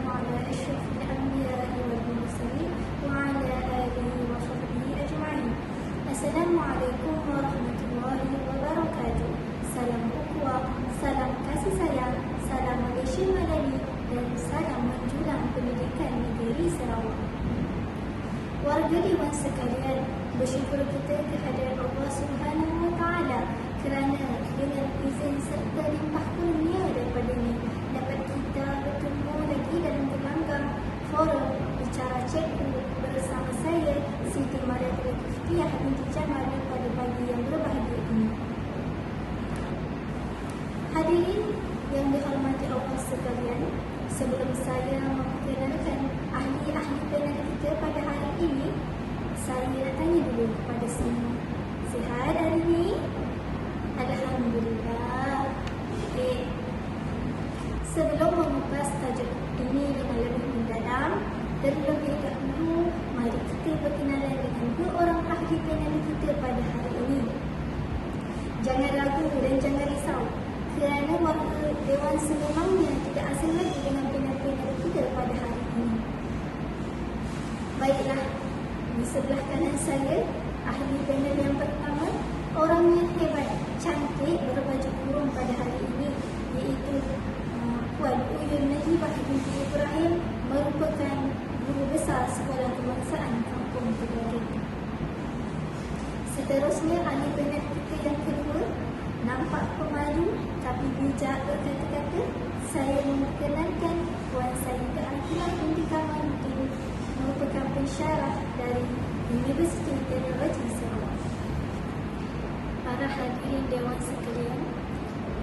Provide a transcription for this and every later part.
على أشرف الأنبياء والمرسلين وعلى آله وصحبه أجمعين. Assalamualaikum warahmatullahi wabarakatuh. Salam ukhuwah, salam kasih sayang, salam Malaysia Madani dan salam menjulang pendidikan negeri Sarawak. Warga Dewan sekalian, bersyukur kita kehadirat Allah Subhanahu wa Ta'ala kerana dengan izin serta limpah kurnia daripadanya dapat kita bertemu lagi dalam gelanggang forum bicara cikgu bersama saya Siti Mariatul Kiftiyah binti Jamal pada pagi yang berbahagia ini. Hadirin yang dihormati Allah sekalian, sebelum saya memperkenalkan ahli-ahli panel kita pada hari ini, saya nak tanya dulu kepada semua. Sihat hari ini? Alhamdulillah. Okey. Sebelum mengupas tajuk ini dengan lebih mendalam, terlebih dahulu mari kita berkenalan dengan dua orang ahli panel kita pada hari ini. Jangan ragu dan jangan risau, kerana warga Dewan sebenarnya tidak asing lagi dengan panel-panel kita pada hari ini. Baiklah, di sebelah kanan saya, ahli panel yang pertama, orang yang hebat, cantik, berbaju kurung pada hari ini, iaitu Puan Uyun Najibah binti Ibrahim, merupakan guru besar Sekolah Kebangsaan Kampung Tegarin. Seterusnya, ahli panel kita yang kedua, nampak pemalu tapi bijak berkata-kata, saya memperkenalkan Puan Saidah Akilah binti Kamaluddin, merupakan pensyarah dari Universiti Teknologi Sarawak. Para hadirin Dewan sekalian,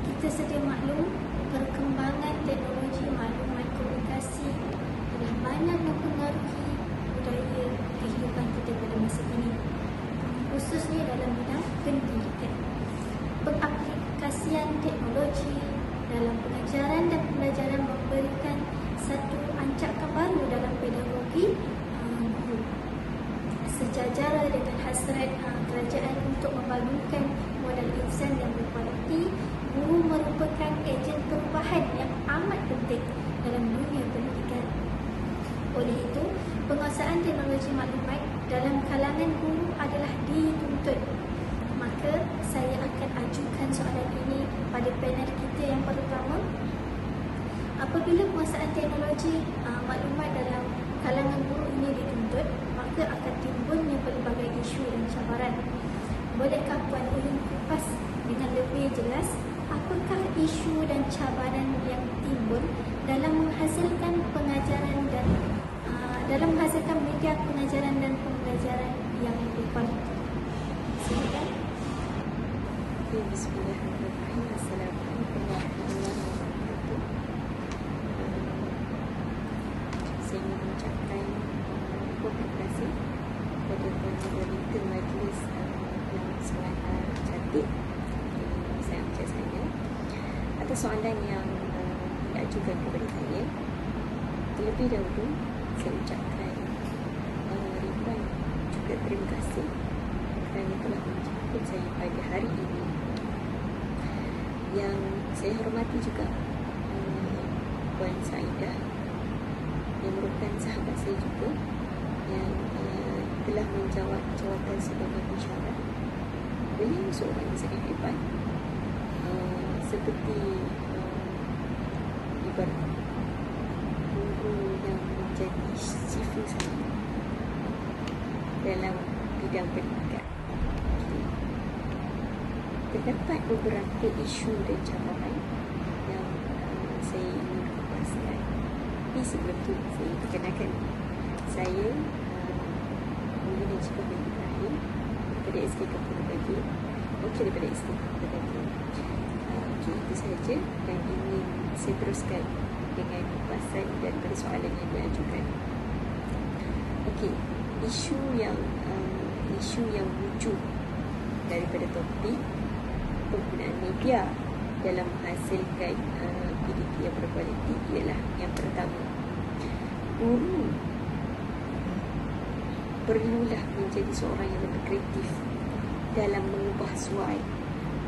kita sedia maklum perkembangan teknologi maklumat komunikasi telah banyak mempengaruhi budaya kehidupan kita pada masa ini, khususnya dalam bidang pendidikan. Pengaplikasian teknologi dalam pengajaran dan pembelajaran memberikan satu ancakan baru dalam pedagogi guru. Sejajar dengan hasrat kerajaan untuk membangunkan modal insan yang berkualiti, guru merupakan ejen perubahan yang amat penting dalam dunia pendidikan. Oleh itu, penguasaan teknologi maklumat dalam kalangan guru adalah dituntut. Maka, saya akan ajukan soalan ini pada panel kita yang pertama. Apabila penguasaan teknologi maklumat dalam kalangan guru ini dituntut, maka akan timbulnya pelbagai isu dan cabaran. Bolehkah Puan Uyun kupas dengan lebih jelas apakah isu dan cabaran yang timbul dalam menghasilkan pengajaran dan dalam menghasilkan media pengajaran dan pembelajaran yang berkualiti? Silakan. Bismillahirrahmanirrahim. Assalamualaikum warahmatullahi wabarakatuh. Saya ingin mengucapkan terima kasih kepada moderator majlis yang sangat cantik, saya ucap saya, atas soalan yang diajukan kepada saya. Terlebih dahulu, saya ucapkan ribuan juga terima kasih kerana telah menjemput saya pada hari ini. Yang saya hormati juga Puan Saidah yang merupakan sahabat saya juga, yang telah menjawab jawatan sebagai pensyarah. Beliau seorang yang sangat hebat, seperti ibarat guru yang menjadi sifil saya dalam bidang pendidikan. Terdapat beberapa isu dan cabaran yang saya ingin kupaskan. Tapi sebelum itu, saya perkenalkan saya Uyun Najibah binti Ibrahim daripada SK Kampung Tegarin. Daripada SK Kampung Tegarin. Itu sahaja yang ingin saya teruskan dengan kupasan daripada soalan yang diajukan. Okey, isu yang wujud daripada topik penggunaan media dalam menghasilkan PDP yang berkualiti ialah yang pertama, guru perlulah menjadi seorang yang lebih kreatif dalam mengubah suai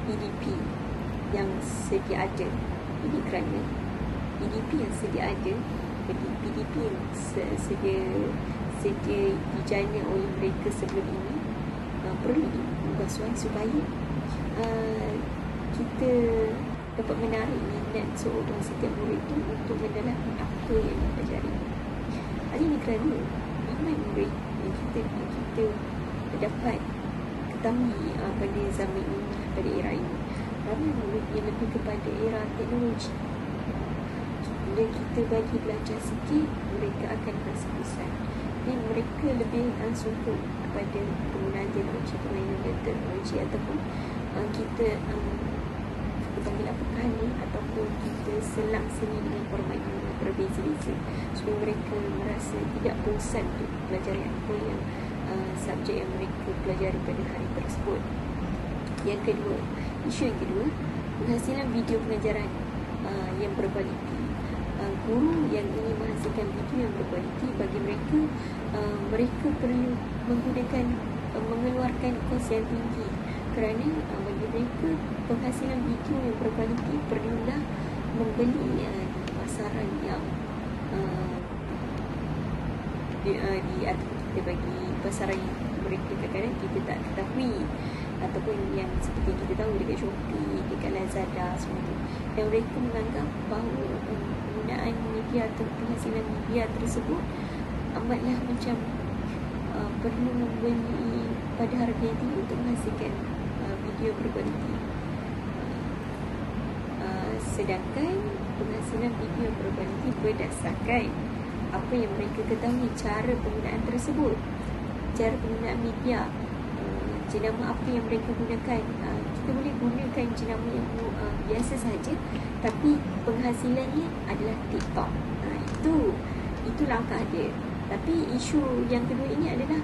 PDP yang sedia ada. Ini kerana PDP yang sedia ada, PDP yang sedia dijana oleh mereka sebelum ini perlu diubah supaya kita dapat menarik minat seorang setiap murid itu untuk mendalami apa yang dipelajari. Hal ini kerana ramai murid yang kita dapat ketahui pada zaman ini, pada era ini, ramai murid yang lebih kepada era teknologi. Bila kita bagi belajar sikit, mereka akan rasa bosan. Dan mereka lebih suka kepada penggunaan teknologi, permainan teknologi, ataupun kita panggil apa kali, ataupun kita selang seni dengan permainan yang berbeza-beza, supaya mereka merasa tidak bosan untuk pelajari apa yang subjek yang mereka pelajari pada hari tersebut. Yang kedua, isu yang kedua, penghasilan video pengajaran yang berkualiti. Guru yang ingin menghasilkan video yang berkualiti, bagi mereka mereka perlu mengeluarkan kos yang tinggi, kerana bagi mereka penghasilan video yang berkualiti perlulah membeli pasaran yang atau kita bagi pasaran yang mereka kadang-kadang kita tak ketahui, ataupun yang seperti kita tahu dekat Shopee, dekat Lazada, semua tu, yang mereka menganggap bahawa penggunaan media atau penghasilan media tersebut amatlah macam perlu membeli pada harga yang tinggi untuk menghasilkan video berkualiti. Sedangkan penghasilan video berkualiti berdasarkan apa yang mereka ketahui, cara penggunaan tersebut, cara penggunaan media, jenama apa yang mereka gunakan. Kita boleh gunakan jenama yang biasa saja, tapi penghasilannya adalah TikTok. Itu langkah dia. Tapi isu yang kedua ini adalah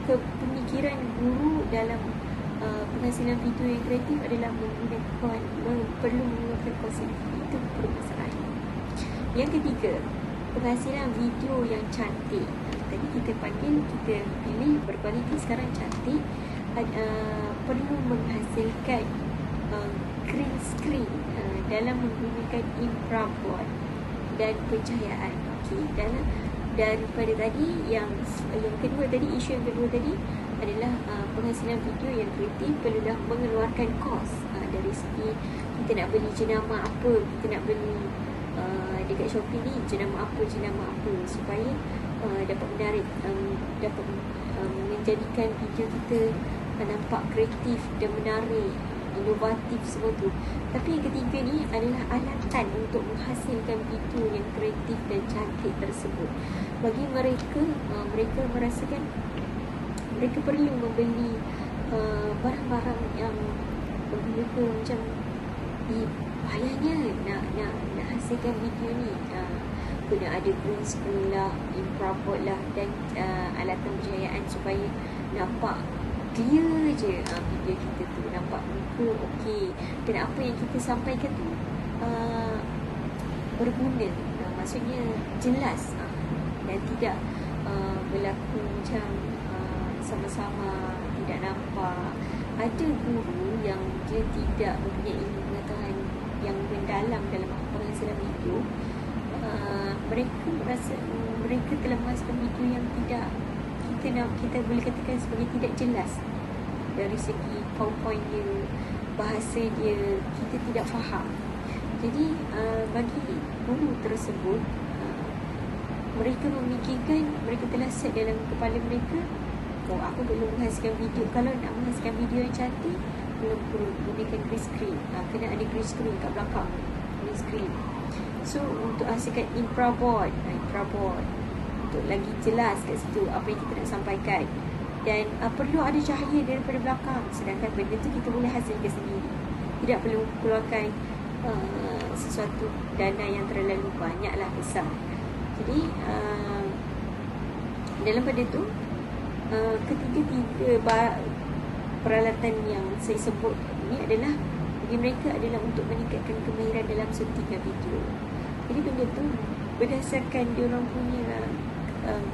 pemikiran guru dalam penghasilan video yang kreatif adalah perlu menggunakan kos yang tinggi. Itu permasalahan. Yang ketiga, penghasilan video yang cantik. Tadi kita pilih berkualiti, sekarang cantik. Perlu menghasilkan green screen dalam menggunakan infrared dan pencahayaan. Daripada tadi yang kedua tadi, isu yang kedua tadi adalah penghasilan video yang kreatif perlulah mengeluarkan kos. Dari segi kita nak beli jenama apa, kita nak beli dekat Shopee ni jenama apa, supaya dapat menarik, dapat menjadikan video kita nampak kreatif dan menarik, inovatif, semua tu. Tapi yang ketiga ni adalah alatan untuk menghasilkan video yang kreatif dan cantik tersebut. Bagi mereka, mereka merasakan mereka perlu membeli barang-barang yang mereka macam payahnya nak hasilkan video ni. Kena ada green screen lah, infrared lah, dan alatan pencahayaan supaya nampak clear je video kita tu, nampak muka okey, dan apa yang kita sampaikan tu berguna, maksudnya jelas, dan tidak berlaku macam sama-sama tidak nampak. Ada guru yang dia tidak mempunyai pengetahuan yang mendalam dalam penghasilan video. Mereka merasa mereka telah menghasilkan video yang tidak, kita boleh katakan sebagai tidak jelas. Dari segi PowerPoint dia, bahasa dia, kita tidak faham. Jadi bagi guru tersebut, mereka memikirkan, mereka telah set dalam kepala mereka, aku perlu menghasilkan video. Kalau nak menghasilkan video yang cantik, perlu gunakan green screen. Kena ada green screen kat belakang, green screen. So untuk hasilkan infrared untuk lagi jelas kat situ apa yang kita nak sampaikan, dan perlu ada cahaya daripada belakang. Sedangkan benda tu kita boleh hasilkan sendiri, tidak perlu keluarkan sesuatu dana yang terlalu banyaklah, besar. Jadi dalam pada tu, ketiga peralatan yang saya sebut ini adalah bagi mereka adalah untuk meningkatkan kemahiran dalam suntikan video. Jadi benda tu berdasarkan diorang punya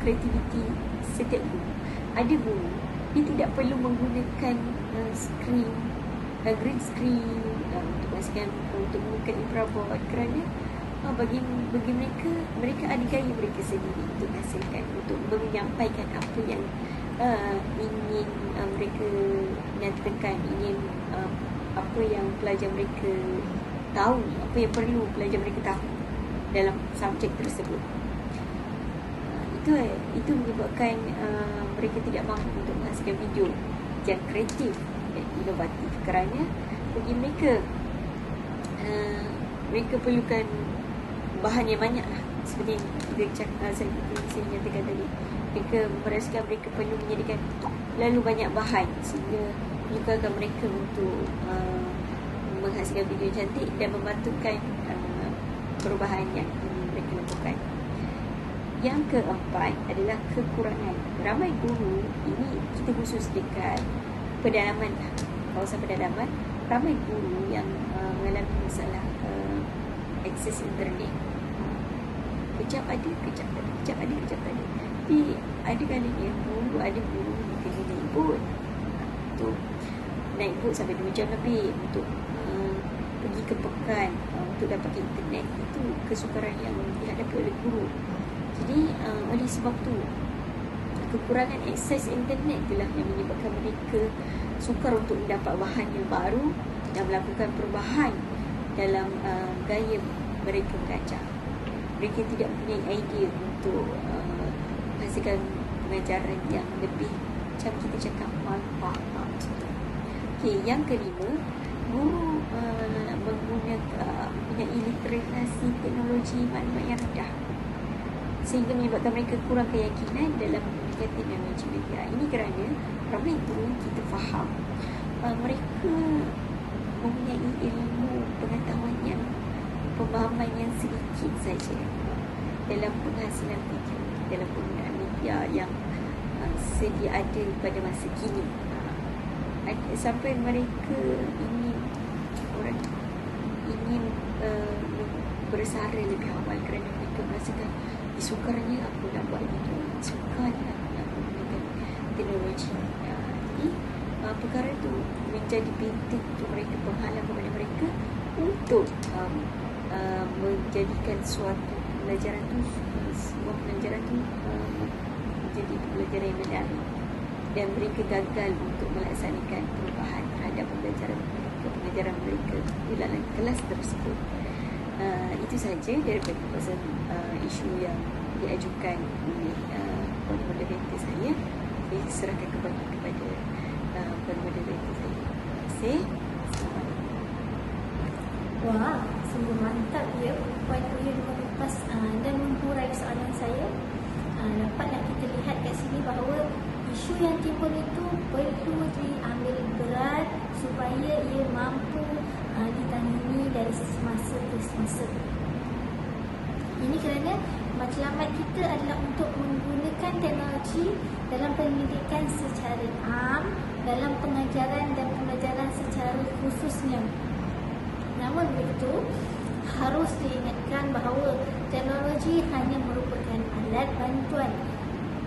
kreativiti setiap guru. Ada guru dia tidak perlu menggunakan green screen untuk menggunakan infrared, kerana bagi mereka ada gaya mereka sendiri untuk hasilkan, untuk menyampaikan apa yang ingin mereka nyatakan, ingin apa yang pelajar mereka tahu, apa yang perlu pelajar mereka tahu dalam subjek tersebut. Itu menyebabkan mereka tidak mampu untuk menghasilkan video yang kreatif dan inovatif, kerana bagi mereka mereka perlukan bahan yang banyak lah. Seperti saya nyatakan tadi, mereka merasakan mereka perlu menyediakan lalu banyak bahan sehingga menyukarkan mereka untuk menghasilkan video cantik dan mematukan perubahan yang mereka lakukan. Yang keempat adalah kekurangan. Ramai guru, ini kita khusus dekat pedalaman, kawasan pedalaman, ramai guru yang mengalami masalah akses internet. Kejap ada, kejap tak ada, kejap ada, kejap tak ada. Tapi ada kalanya ada guru kena naik bot, untuk naik bot sampai 2 jam lebih untuk pergi ke pekan untuk dapatkan internet. Itu kesukaran yang dihadapi oleh guru. Jadi oleh sebab tu, kekurangan akses internet itulah yang menyebabkan mereka sukar untuk mendapat bahan yang baru dan melakukan perubahan dalam gaya mereka mengajar. Mereka tidak mempunyai idea untuk menghasilkan pengajaran yang lebih, macam kita cakap, manfaat macam tu. Okey, yang kelima, guru mempunyai literasi teknologi maklumat yang rendah, sehingga menyebabkan mereka kurang keyakinan dalam menggunakan teknologi media. Ini kerana ramai guru kita faham mereka mempunyai ilmu pengetahuan yang, pemahaman yang sedikit saja dalam penghasilan video, dalam penggunaan media yang sedia ada pada masa kini. Sampai mereka ingin bersara lebih awal kerana mereka merasakan sukarnya aku nak buat video, sukarnya aku nak menggunakan teknologi. Jadi perkara itu menjadi pintu untuk mereka, penghalang kepada mereka untuk menjadikan suatu pelajaran tu, sebuah pelajaran tu menjadi pelajaran yang menarik, dan mereka gagal untuk melaksanakan perubahan terhadap pengajaran mereka di dalam kelas tersebut. Itu sahaja daripada pasal isu yang diajukan oleh Puan Moderator saya. Saya serahkan kepada Puan Moderator saya. Terima kasih. Wah, sungguh mantap ya Puan Uyun mengupas dan menghurai soalan saya. Dapatlah kita lihat kat sini bahawa isu yang timbul itu perlu diambil berat supaya ia mampu ditangani dari semasa ke semasa. Ini kerana matlamat kita adalah untuk menggunakan teknologi dalam pendidikan secara am, dalam pengajaran dan pembelajaran secara khususnya. Namun begitu, harus diingatkan bahawa teknologi hanya merupakan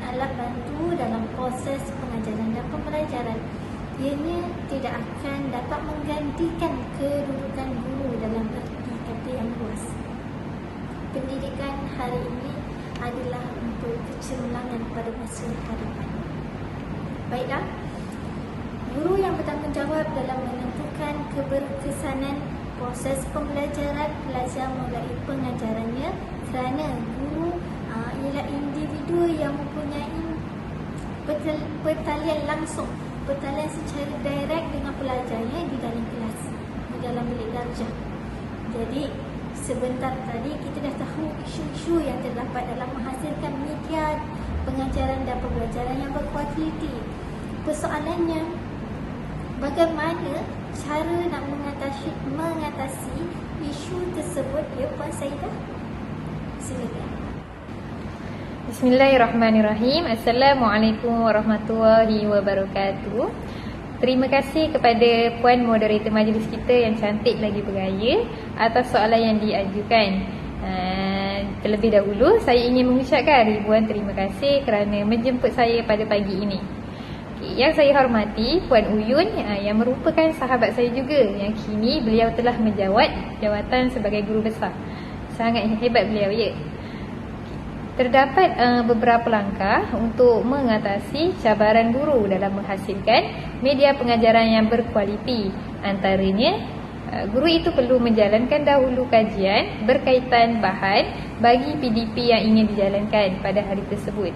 alat bantu dalam proses pengajaran dan pembelajaran. Ianya tidak akan dapat menggantikan kedudukan guru dalam erti kata yang luas. Pendidikan hari ini adalah untuk kecemerlangan pada masa hadapan. Baiklah, guru yang bertanggungjawab dalam menentukan keberkesanan proses pembelajaran pelajar mulai pengajarannya, kerana guru ialah individu yang mempunyai pertalian langsung, pertalian secara direct dengan pelajarnya di dalam kelas, di dalam bilik darjah. Jadi sebentar tadi kita dah tahu isu-isu yang terdapat dalam menghasilkan media pengajaran dan pembelajaran yang berkualiti. Persoalannya, bagaimana cara nak mengatasi isu tersebut ya Puan Saidah? Silakan. Bismillahirrahmanirrahim. Assalamualaikum warahmatullahi wabarakatuh. Terima kasih kepada Puan Moderator majlis kita yang cantik lagi bergaya atas soalan yang diajukan. Terlebih dahulu, saya ingin mengucapkan ribuan terima kasih kerana menjemput saya pada pagi ini. Yang saya hormati Puan Uyun yang merupakan sahabat saya juga, yang kini beliau telah menjawat jawatan sebagai guru besar. Sangat hebat beliau, ya. Terdapat beberapa langkah untuk mengatasi cabaran guru dalam menghasilkan media pengajaran yang berkualiti. Antaranya, guru itu perlu menjalankan dahulu kajian berkaitan bahan bagi PDP yang ingin dijalankan pada hari tersebut.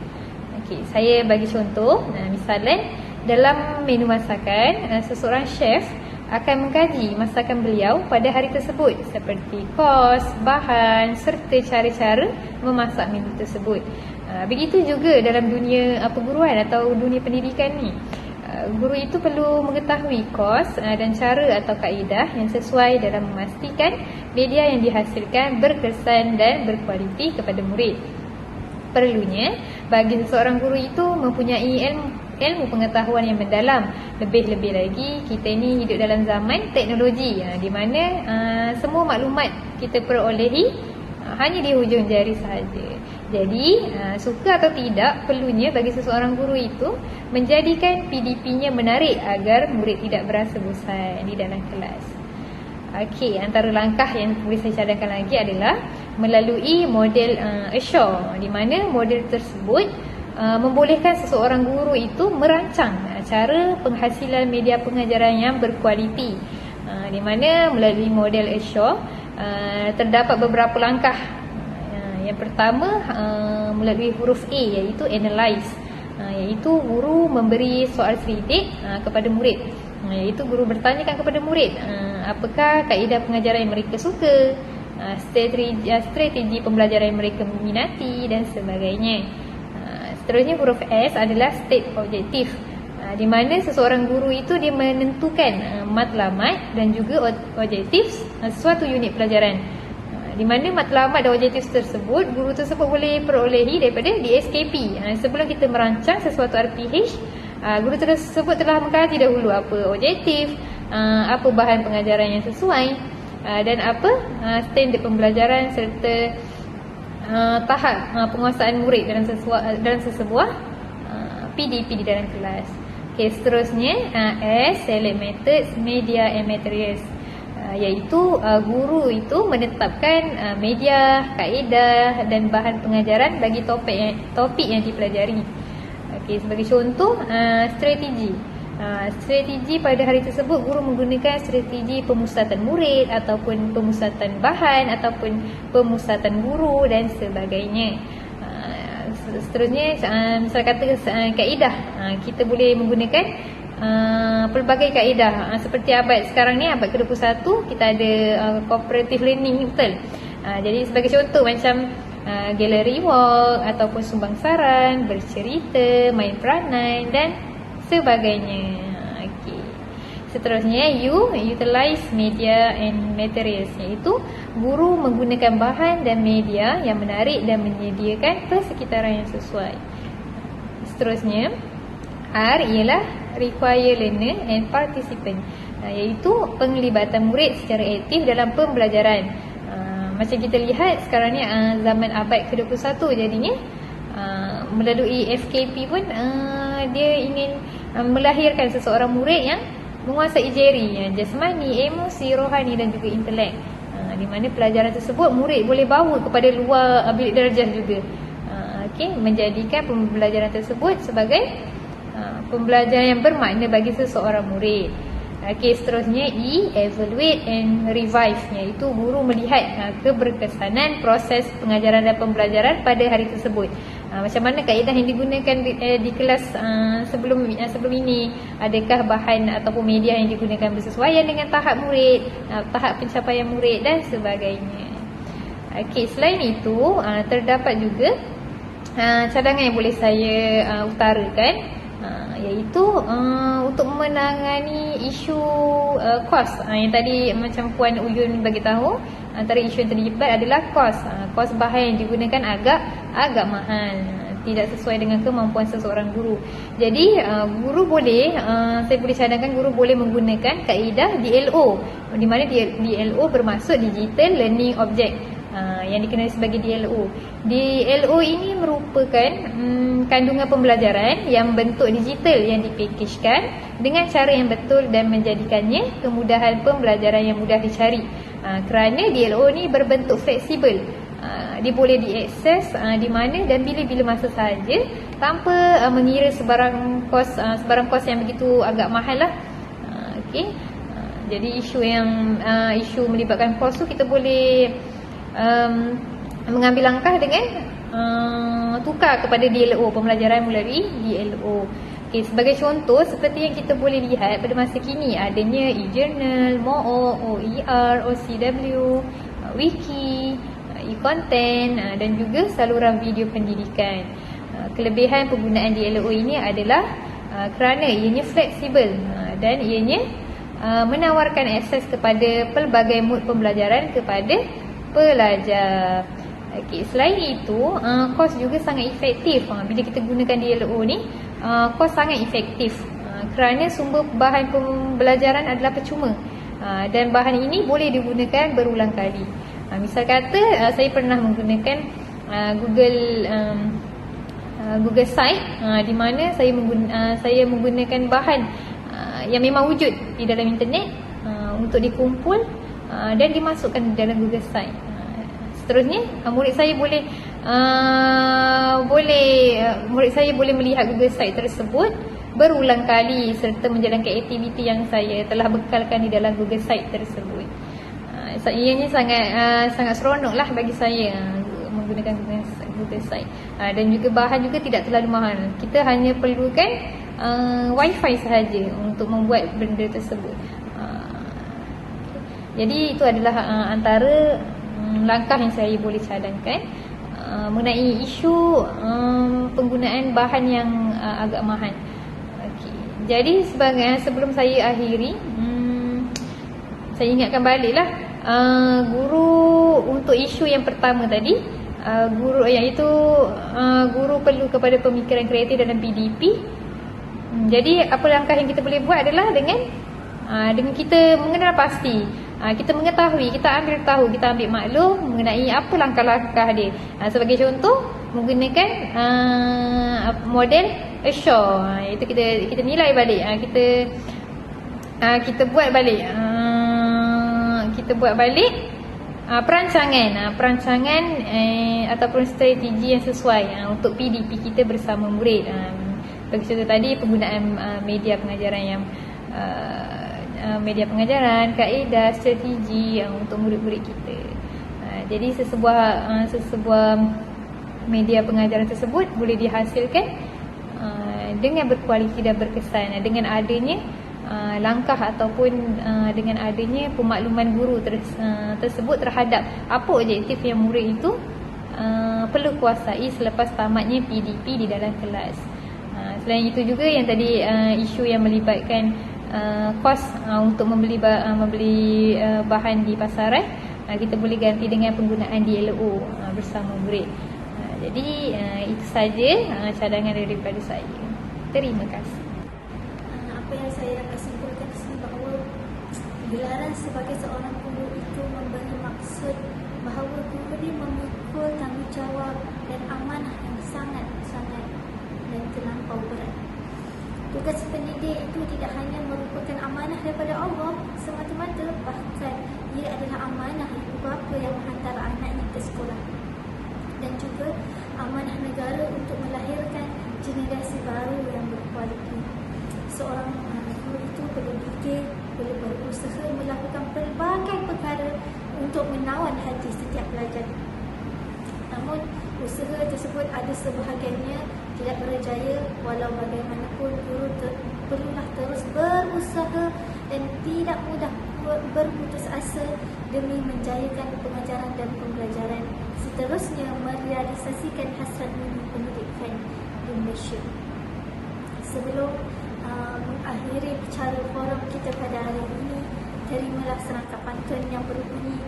Okey, saya bagi contoh, misalnya dalam menu masakan, seseorang chef akan mengkaji masakan beliau pada hari tersebut seperti kos, bahan serta cara-cara memasak menu tersebut. Begitu juga dalam dunia perguruan atau dunia pendidikan ni. Guru itu perlu mengetahui kos dan cara atau kaedah yang sesuai dalam memastikan media yang dihasilkan berkesan dan berkualiti kepada murid. Perlunya bagi seseorang guru itu mempunyai ilmu pengetahuan yang mendalam. Lebih-lebih lagi kita ni hidup dalam zaman teknologi di mana semua maklumat kita perolehi hanya di hujung jari sahaja. Jadi suka atau tidak, perlunya bagi seseorang guru itu menjadikan PDP-nya menarik agar murid tidak berasa bosan di dalam kelas. Okey, antara langkah yang boleh saya cadangkan lagi adalah melalui model Assure, di mana model tersebut membolehkan seseorang guru itu merancang cara penghasilan media pengajaran yang berkualiti, di mana melalui model Assure terdapat beberapa langkah. Yang pertama melalui huruf A, iaitu analyze, iaitu guru memberi soal kritik kepada murid, iaitu guru bertanyakan kepada murid apakah kaedah pengajaran yang mereka suka, strategi pembelajaran yang mereka minati dan sebagainya. Seterusnya huruf S adalah state objektif, di mana seseorang guru itu dia menentukan matlamat dan juga objektif sesuatu unit pelajaran, di mana matlamat dan objektif tersebut guru tersebut boleh perolehi daripada DSKP. Sebelum kita merancang sesuatu RPH, guru tersebut telah mengkaji dahulu apa objektif, apa bahan pengajaran yang sesuai, dan apa standard pembelajaran serta tahap penguasaan murid dalam sesebuah PDP di dalam kelas. Okey, seterusnya S, select methods, media and materials, iaitu guru itu menetapkan media, kaedah dan bahan pengajaran bagi topik yang dipelajari. Okey, sebagai contoh strategi. Strategi pada hari tersebut guru menggunakan strategi pemusatan murid ataupun pemusatan bahan ataupun pemusatan guru dan sebagainya. Seterusnya misalnya kata kaedah, kita boleh menggunakan pelbagai kaedah seperti abad sekarang ni, abad ke-21 kita ada cooperative learning, betul. Jadi sebagai contoh macam gallery walk ataupun sumbang saran, bercerita, main peranan dan sebagainya. Okey. Seterusnya U, utilize media and materials, iaitu guru menggunakan bahan dan media yang menarik dan menyediakan persekitaran yang sesuai. Seterusnya R ialah require learner and participant, iaitu penglibatan murid secara aktif dalam pembelajaran. Macam kita lihat sekarang ni zaman abad ke-21, jadinya melalui FKP pun dia ingin melahirkan seseorang murid yang menguasai jeri, jasmani, emosi, rohani dan juga intelek, di mana pelajaran tersebut murid boleh bawa kepada luar bilik darjah juga. Okey, menjadikan pembelajaran tersebut sebagai pembelajaran yang bermakna bagi seseorang murid. Okey, seterusnya E, evaluate and revise, iaitu guru melihat keberkesanan proses pengajaran dan pembelajaran pada hari tersebut. Macam mana kaedah yang digunakan di kelas sebelum ini, adakah bahan ataupun media yang digunakan bersesuaian dengan tahap murid, tahap pencapaian murid dan sebagainya. Okey, selain itu terdapat juga cadangan yang boleh saya utarakan, iaitu untuk menangani isu kos. Yang tadi macam Puan Uyun bagi tahu, antara isu yang terlibat adalah kos. Kos bahan yang digunakan agak mahal, tidak sesuai dengan kemampuan seseorang guru. Jadi guru boleh, saya boleh cadangkan guru boleh menggunakan kaedah DLO, di mana DLO bermaksud Digital Learning Object, yang dikenali sebagai DLO. DLO ini merupakan kandungan pembelajaran yang bentuk digital yang dipakejkan dengan cara yang betul dan menjadikannya kemudahan pembelajaran yang mudah dicari. Kerana DLO ni berbentuk fleksibel. Dia boleh diakses di mana dan bila-bila masa sahaja, tanpa mengira sebarang kos yang begitu agak mahal lah. Okey. Jadi isu melibatkan kos tu kita boleh mengambil langkah dengan tukar kepada DLO, pembelajaran melalui DLO. Okay, sebagai contoh, seperti yang kita boleh lihat pada masa kini, adanya e-journal, MOOC, OER, OCW, Wiki, e-content dan juga saluran video pendidikan. Kelebihan penggunaan DLO ini adalah kerana ianya fleksibel dan ianya menawarkan akses kepada pelbagai mood pembelajaran kepada pelajar. Okay, selain itu, kos juga sangat efektif. Bila kita gunakan DLO ni, kos sangat efektif kerana sumber bahan pembelajaran adalah percuma, dan bahan ini boleh digunakan berulang kali. Misal kata, saya pernah menggunakan Google Site, di mana saya menggunakan bahan yang memang wujud di dalam internet untuk dikumpul dan dimasukkan di dalam Google Site. Seterusnya, murid saya boleh melihat Google Site tersebut berulang kali serta menjalankan aktiviti yang saya telah bekalkan di dalam Google Site tersebut. Ianya sangat seronok lah bagi saya menggunakan Google Site. Dan juga bahan juga tidak terlalu mahal. Kita hanya perlukan Wi-Fi sahaja untuk membuat benda tersebut. Jadi itu adalah antara langkah yang saya boleh cadangkan mengenai isu penggunaan bahan yang agak mahal. Okay. Jadi sebelum saya akhiri, saya ingatkan baliklah guru untuk isu yang pertama tadi, iaitu guru perlu kepada pemikiran kreatif dalam PDP. Jadi apa langkah yang kita boleh buat adalah dengan kita mengenal pasti, kita mengetahui, kita ambil maklum mengenai apa langkah-langkah dia. Sebagai contoh, menggunakan model Assure, iaitu kita nilai balik, kita buat balik perancangan ataupun strategi yang sesuai untuk PDP kita bersama murid. Bagi contoh tadi, penggunaan media pengajaran, kaedah, strategi untuk murid-murid kita. Jadi sesebuah media pengajaran tersebut boleh dihasilkan dengan berkualiti dan berkesan dengan adanya langkah ataupun dengan adanya pemakluman guru tersebut terhadap apa objektif yang murid itu perlu kuasai selepas tamatnya PDP di dalam kelas. Selain itu juga yang tadi isu yang melibatkan kos untuk membeli bahan di pasaran, kita boleh ganti dengan penggunaan DLO bersama murid. Jadi itu saja cadangan daripada saya. Terima kasih. Apa yang saya dapat simpulkan di sini bahawa gelaran sebagai seorang guru itu memberi maksud bahawa guru ini memikul tanggungjawab dan amanah yang sangat-sangat dan terlampau berat. Tugas pendidik itu tidak hanya merupakan amanah daripada Allah semata-mata, bahkan ia adalah amanah ibu bapa yang menghantar anaknya ke sekolah, dan juga amanah negara untuk melahirkan generasi baru yang berkualiti. Seorang guru itu perlu gigih, perlu berusaha melakukan pelbagai perkara untuk menawan hati setiap pelajar. Namun usaha tersebut ada sebahagiannya tidak berjaya. Walau bagaimanapun, guru perlulah terus berusaha dan tidak mudah berputus asa demi menjayakan pengajaran dan pembelajaran, seterusnya merealisasikan hasrat mimpi pendidikan di Malaysia. Sebelum mengakhiri bicara forum kita pada hari ini, terimalah serangkap pantun yang berbunyi: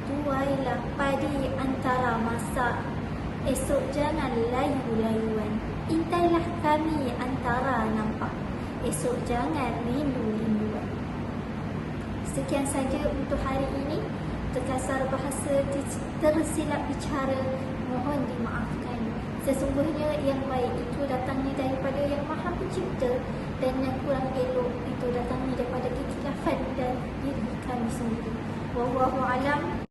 tuailah padi antara masak, esok jangan layu-layuan. Intailah kami antara nampak, esok jangan rindu-rinduan. Sekian saja untuk hari ini. Terkasar bahasa, tersilap bicara, mohon dimaafkan. Sesungguhnya yang baik itu datangnya daripada Yang Maha Pencipta, dan yang kurang elok itu datangnya daripada kekhilafan dan diri kami sendiri. Wallahu Wallahu a'lam.